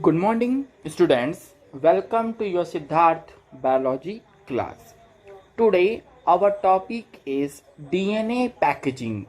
Good morning, students. Welcome to your Siddharth biology class. Today, our topic is DNA packaging.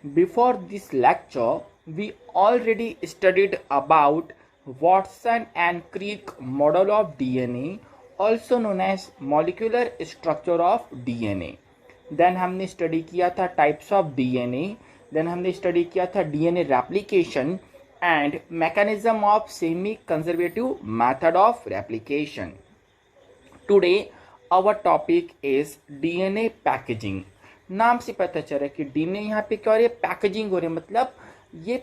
Before this lecture, we already studied about Watson and Crick model of DNA, also known as molecular structure of DNA. Then हमने study किया था types of DNA. Then हमने study किया था DNA replication and mechanism of semi conservative method of replication. Today our topic is DNA packaging. नाम से पता चल रहा है कि डीएनए यहाँ पे क्या हो रही है, पैकेजिंग हो रही है, मतलब ये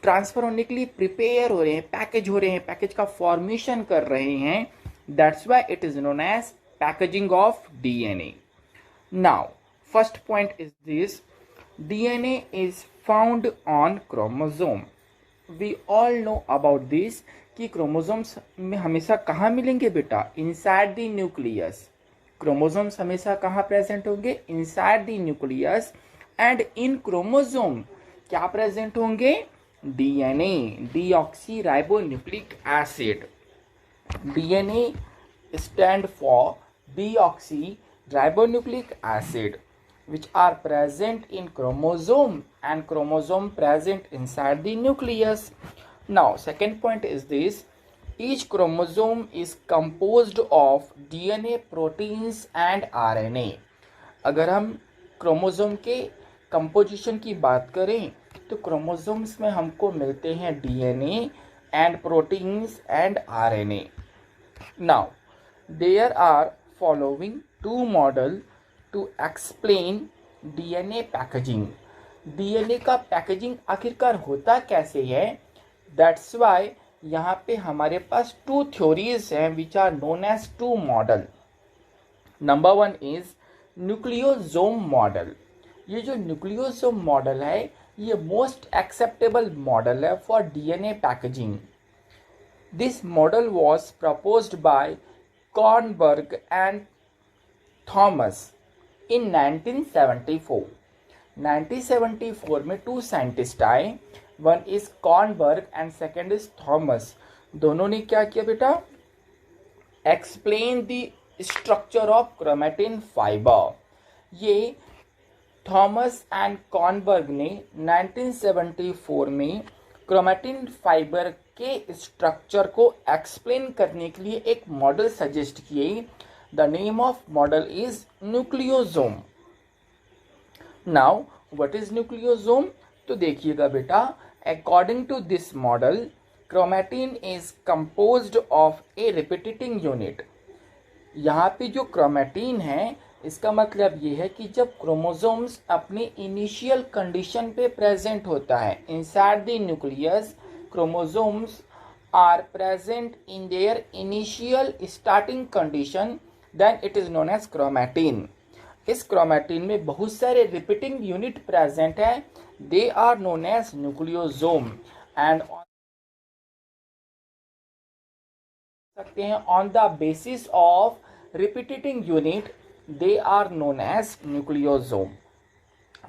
ट्रांसफर होने के लिए प्रिपेयर हो रहे हैं, पैकेज हो रहे हैं, पैकेज का फॉर्मेशन कर रहे हैं. That's why it is known as packaging of DNA. Now first point is this: DNA is found on chromosome. We all know about this कि क्रोमोसोम्स में हमेशा कहाँ मिलेंगे बेटा, इनसाइड द न्यूक्लियस. क्रोमोसोम्स हमेशा कहाँ प्रेजेंट होंगे, inside the nucleus. And in chromosome क्या प्रेजेंट होंगे, DNA, deoxy ribo nucleic acid. DNA stand for deoxy ribonucleic acid, which are present in chromosome and chromosome present inside the nucleus. Now second point is this: each chromosome is composed of DNA, proteins and RNA. अगर हम chromosome के composition की बात करें तो chromosomes में हमको मिलते हैं DNA and proteins and RNA. Now there are following two model to explain DNA packaging. DNA का पैकेजिंग आखिरकार होता कैसे है, दैट्स वाई यहाँ पे हमारे पास टू थ्योरीज हैं which are known as two model. Number one is nucleosome model. ये जो न्यूक्लियोसोम मॉडल है ये मोस्ट एक्सेप्टेबल मॉडल है for DNA packaging. This model was proposed by Kornberg and Thomas in 1974. 1974 में टू साइंटिस्ट आए, one is Kornberg and second is Thomas. दोनों ने क्या किया बेटा, explain the structure of chromatin fibre. ये थॉमस एंड कॉर्नबर्ग ने 1974 में क्रोमेटिन फाइबर के स्ट्रक्चर को एक्सप्लेन करने के लिए एक मॉडल सजेस्ट किए. The name of model is nucleosome. Now what is nucleosome, तो देखिएगा बेटा, according to this model chromatin is composed of a repeating unit. यहाँ पे जो क्रोमेटिन है इसका मतलब ये है कि जब क्रोमोसोम्स अपने इनिशियल कंडीशन पे प्रेजेंट होता है inside the nucleus, chromosomes are present in their initial starting condition, then it is known as chromatin. इस क्रोमेटिन में बहुत सारे रिपीटिंग यूनिट प्रेजेंट है, they are known as nucleosome. And सकते हैं on the basis of repeating unit they are known as nucleosome.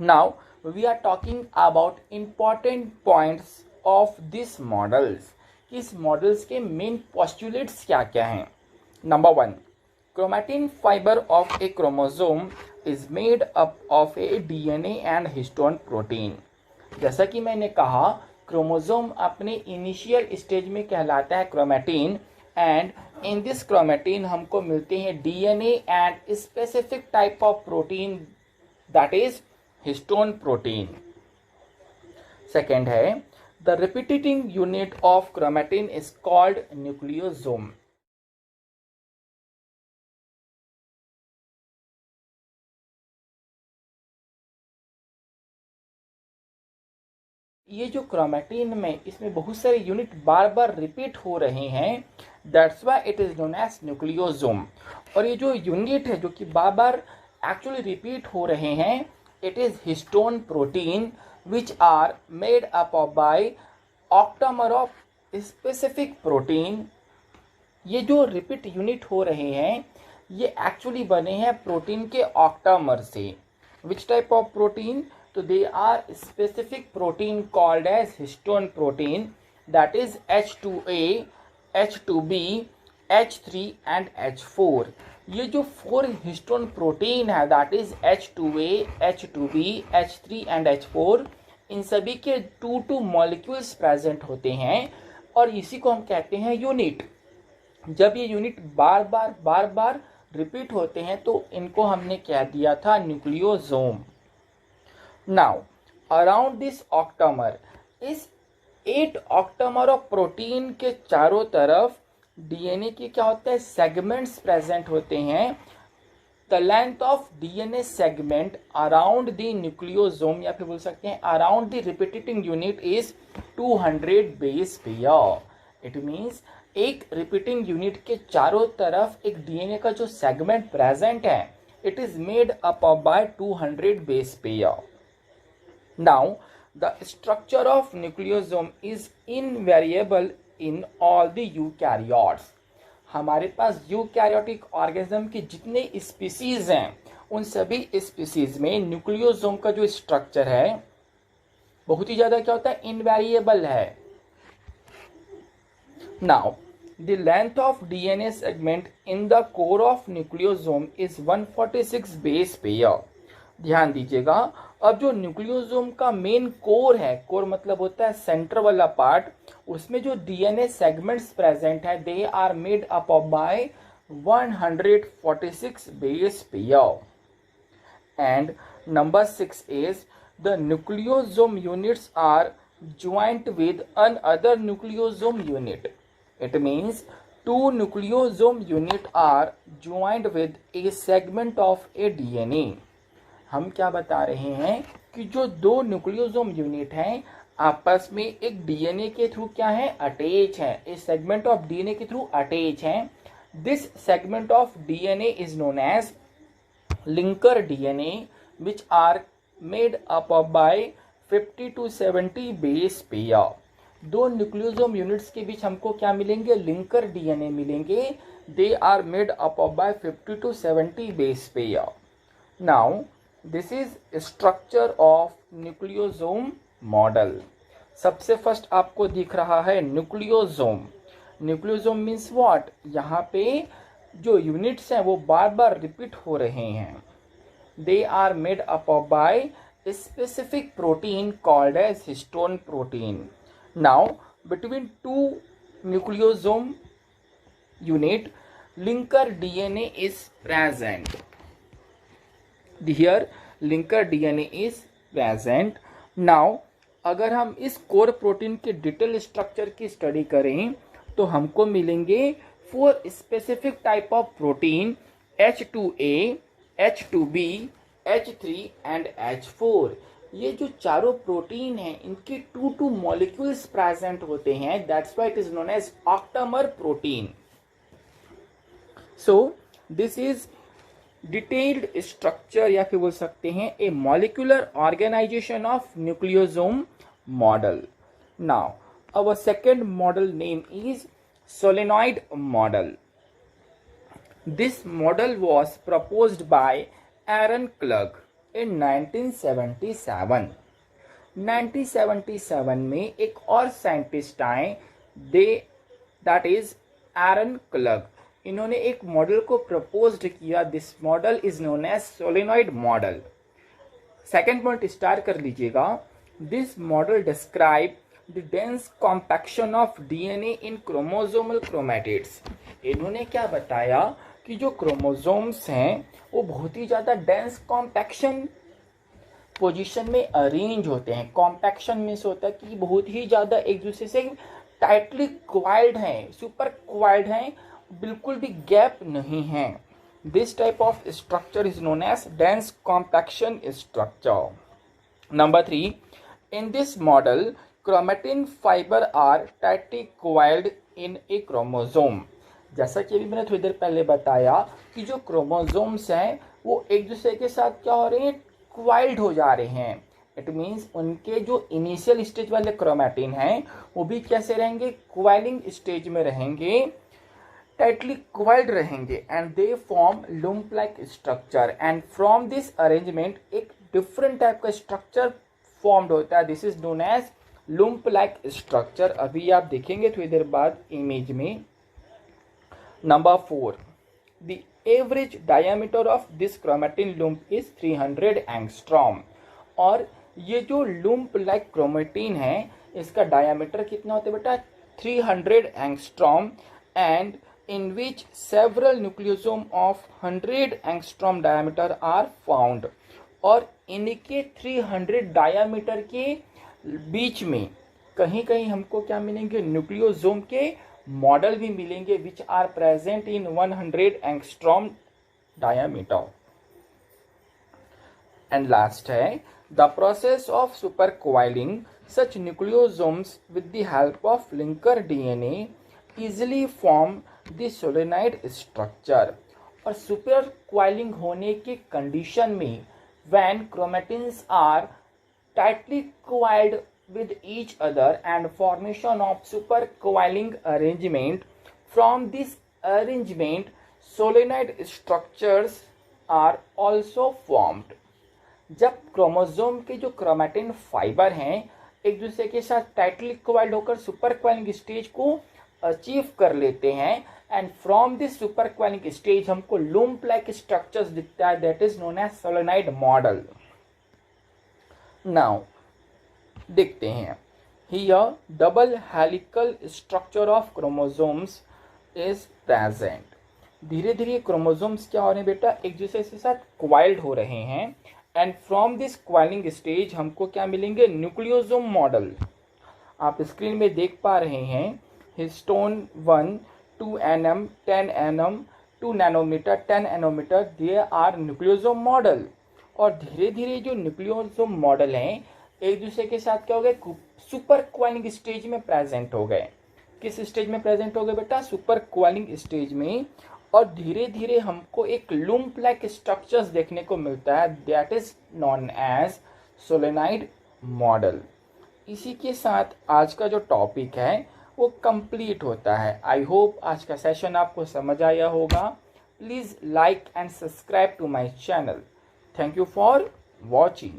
Now we are talking about important points of this models. इस models के main postulates क्या क्या हैं. Number one, chromatin fibre of a chromosome is made up of a DNA and histone protein. जैसा कि मैंने कहा chromosome अपने इनिशियल स्टेज में कहलाता है chromatin, and in this chromatin हमको मिलते हैं DNA and specific type of protein, that is histone protein. Second है, the repeating unit of chromatin is called nucleosome. ये जो क्रोमेटिन में इसमें बहुत सारे यूनिट बार बार रिपीट हो रहे हैं, that's why it is known as nucleosome. और ये जो यूनिट है जो कि बार बार एक्चुअली रिपीट हो रहे हैं, it is histone protein which are made up of by octamer of specific protein. ये जो रिपीट यूनिट हो रहे हैं ये एक्चुअली बने हैं प्रोटीन के ऑक्टामर से. विच टाइप ऑफ प्रोटीन, तो they are specific protein called as histone protein, that is H2A H2B, H3 and H4। ये जो 4 हिस्टोन प्रोटीन है that is H2A, H2B, H3 and H4, इन सभी के 2 मॉलिक्यूल्स प्रेजेंट होते हैं और इसी को हम कहते हैं यूनिट। जब ये यूनिट बार बार रिपीट होते हैं तो इनको हमने कह दिया था nucleosome. Now around this octamer, इस 8 ऑक्टामर ऑफ प्रोटीन के चारों तरफ डीएनए के क्या होता है, सेगमेंट्स प्रेजेंट होते हैं। The length of DNA segment around the nucleosome, या फिर बोल सकते हैं around the repeating unit is 200 base pair. It means एक रिपीटिंग यूनिट के चारों तरफ एक डीएनए का जो सेगमेंट प्रेजेंट है it is made up bye 200 base pair. Now the structure of nucleosome is invariable in all the eukaryotes. हमारे पास eukaryotic organism की जितने स्पीसीज हैं उन सभी स्पीसीज में न्यूक्लियोसोम का जो स्ट्रक्चर है बहुत ही ज्यादा क्या होता है, इनवेरिएबल है। Now the length of DNA segment in the core of nucleosome is 146 base pair. ध्यान दीजिएगा, अब जो न्यूक्लियोसोम का मेन कोर है, कोर मतलब होता है सेंटर वाला पार्ट, उसमें जो डीएनए सेगमेंट्स प्रेजेंट है they are made up by 146 base pair. And number 6 is the nucleosome units are joined with another nucleosome unit. It means 2 nucleosome unit are joined with a segment of a DNA. हम क्या बता रहे हैं कि जो 2 nucleosome unit हैं आपस में एक डीएनए के थ्रू क्या है, अटैच है, ए सेगमेंट ऑफ डीएनए के थ्रू अटैच है। This segment of DNA is known as linker DNA which are made up by 50 to 70 base pair. 2 nucleosome units के बीच हमको क्या मिलेंगे, लिंकर डीएनए मिलेंगे। They are made up by 50 to 70 base pair. Now this is structure of nucleosome model. सबसे first आपको दिख रहा है न्यूक्लियोसोम। न्यूक्लियोसोम मीन्स व्हाट, यहाँ पे जो यूनिट्स हैं वो बार बार रिपीट हो रहे हैं। They are made up by specific protein called as histone protein. Now between 2 nucleosome unit linker DNA is present. Here linker DNA is present. Now अगर हम इस कोर प्रोटीन के डिटेल स्ट्रक्चर की स्टडी करें तो हमको मिलेंगे 4 specific type of protein, H2A, H2B, H3 and H4। ये जो चारों प्रोटीन हैं इनके 2 मॉलिक्यूल्स प्रेजेंट होते हैं, that's why it is known as octamer protein. So this is detailed structure या फिर बोल सकते हैं a molecular organisation of nucleosome model. Now our second model name is solenoid model. This model was proposed by Aaron Clark in 1977। 1977 में एक और scientist आए, that is Eran Clough. इन्होंने एक मॉडल को प्रपोज किया। This model is known as solenoid model. Second point start कर लीजिएगा। This model describe the dense compaction of DNA in chromosomal chromatids. इन्होंने क्या बताया कि जो क्रोमोसोम्स हैं वो बहुत ही ज़्यादा डेंस कॉम्पैक्शन पोजीशन में अरेंज होते हैं। कॉम्पैक्शन मीन्स होता है कि बहुत ही ज़्यादा एक दूसरे से टाइटली क्वाइल्ड हैं, सुपर क्वाइल्ड हैं, बिल्कुल भी गैप नहीं है। This type of structure is known as dense compaction structure. Number 3, in this model chromatin fibre are tightly coiled in a chromosome. जैसा कि अभी मैंने थोड़ी देर पहले बताया कि जो क्रोमोसोम्स हैं वो एक दूसरे के साथ क्या हो रहे हैं, क्वाइल्ड हो जा रहे हैं। इट मीन्स उनके जो इनिशियल स्टेज वाले क्रोमैटिन हैं वो भी कैसे रहेंगे, क्वाइलिंग स्टेज में रहेंगे, टाइटली क्वाइल्ड रहेंगे and they form lump like structure. And from this arrangement एक डिफरेंट टाइप का स्ट्रक्चर फॉर्म्ड होता है। This is known as lump like structure, अभी आप देखेंगे थोड़ी देर बाद इमेज में। Number 4, the average diameter of this chromatin lump is 300 angstrom. और ये जो लूम्प लाइक क्रोमेटिन है इसका डायमीटर कितना होता है बेटा, 300 angstrom, and in which several nucleosome of 100 angstrom diameter are found। और इनके 300 डायामीटर के बीच में कहीं कहीं हमको क्या मिलेंगे, न्यूक्लियोसोम के मॉडल भी मिलेंगे which are present in 100 angstrom diameter. And last है the process of super coiling such nucleosomes with the help of linker DNA easily form the solenoid structure. और सुपर क्वाइलिंग होने के कंडीशन में when chromatins are tightly coiled with each other and formation of super coiling arrangement, from this arrangement solenoid structures are also formed। जब chromosome के जो chromatin fibre हैं एक दूसरे के साथ टाइटली coiled होकर सुपर क्वाइलिंग स्टेज को अचीव कर लेते हैं, and from this super coiling stage हमको लूम्प लाइक स्ट्रक्चर्स दिखता है, that is known as solenoid model. Now देखते हैं, here double helical structure of chromosomes is present. धीरे धीरे क्रोमोसोम्स क्या हो रहे हैं बेटा, एक दूसरे के साथ क्वाइल्ड हो रहे हैं, and from this coiling stage हमको क्या मिलेंगे, न्यूक्लियोसोम मॉडल। आप स्क्रीन में देख पा रहे हैं histone 1 2 nm 10 nm 2 nanometre 10 nanometre, they are nucleosome model. और धीरे धीरे जो न्यूक्लियोसोम मॉडल हैं एक दूसरे के साथ क्या हो गए, सुपर क्वाइलिंग स्टेज में प्रेजेंट हो गए। किस स्टेज में प्रेजेंट हो गए बेटा, सुपर क्वाइलिंग स्टेज में। और धीरे धीरे हमको एक लूम्प लाइक स्ट्रक्चर्स देखने को मिलता है, that is known as solenoid model. इसी के साथ आज का जो टॉपिक है वो कंप्लीट होता है। आई होप आज का सेशन आपको समझ आया होगा। Please like and subscribe to my channel. Thank you for watching.